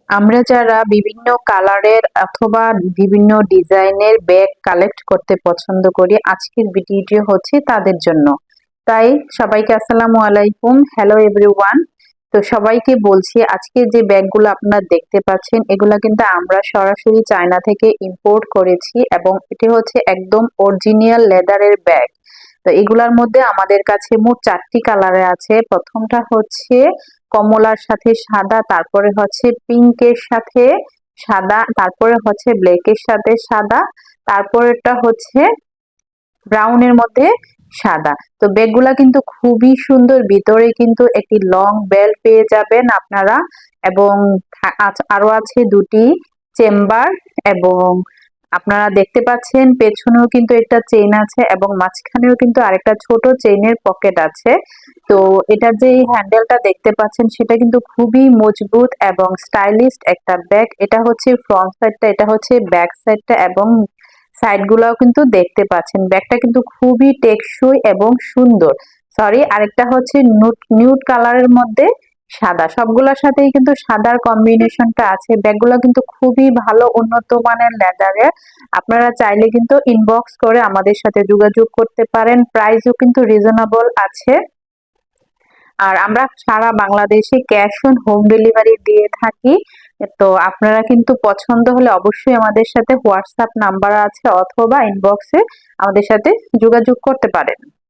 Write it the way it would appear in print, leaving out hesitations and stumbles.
আমরা যারা বিভিন্ন কালারের অথবা বিভিন্ন ডিজাইনের ব্যাগ কালেক্ট করতে পছন্দ করি, আজকের ভিডিওটি হচ্ছে তাদের জন্য। তাই সবাইকে আসসালামু আলাইকুম, হ্যালো এভরিওয়ান। তো সবাইকে বলছি, আজকে যে ব্যাগগুলো আপনারা দেখতে পাচ্ছেন এগুলা কিন্তু আমরা সরাসরি চায়না থেকে ইম্পোর্ট করেছি এবং এটি হচ্ছে একদম অরিজিনাল লেদারের ব্যাগ। তো এগুলার মধ্যে আমাদের কাছে মোট 4টি কালারে আছে। প্রথমটা হচ্ছে কমলার সাথে সাদা, তারপরে হচ্ছে পিঙ্কের সাথে সাদা, তারপরে হচ্ছে ব্ল্যাকের সাথে সাদা, তারপরেরটা হচ্ছে ব্রাউনের মধ্যে সাদা। তো ব্যাগগুলা কিন্তু খুবই সুন্দর, ভিতরে কিন্তু একটি লং বেল্ট পেয়ে যাবেন আপনারা এবং আরো আছে দুটি চেম্বার এবং আপনারা দেখতে পাচ্ছেন পেছনেও কিন্তু একটা চেইন আছে এবং মাঝখানেও কিন্তু আরেকটা ছোট চেইনের পকেট আছে। তো এটা যে হ্যান্ডেলটা দেখতে পাচ্ছেন সেটা কিন্তু খুবই মজবুত এবং স্টাইলিশ একটা ব্যাগ। এটা হচ্ছে ফ্রন্ট সাইডটা, এটা হচ্ছে ব্যাক সাইডটা এবং সাইড গুলাও কিন্তু দেখতে পাচ্ছেন। ব্যাগটা কিন্তু খুবই টেকসই এবং সুন্দর। সরি, আরেকটা হচ্ছে নিউড কালারের মধ্যে সাদা। সবগুলোর সাথেই কিন্তু সাদার কম্বিনেশনটা আছে। ব্যাগগুলো কিন্তু খুবই ভালো, উন্নত মানের লেদারের। আপনারা চাইলে কিন্তু ইনবক্স করে আমাদের সাথে যোগাযোগ করতে পারেন। প্রাইসও কিন্তু রিজনেবল আছে। আর আমরা সারা বাংলাদেশে ক্যাশ অন হোম ডেলিভারি দিয়ে থাকি। তো আপনারা কিন্তু পছন্দ হলে অবশ্যই আমাদের সাথে হোয়াটসঅ্যাপ নাম্বার আছে অথবা ইনবক্সে আমাদের সাথে যোগাযোগ করতে পারেন।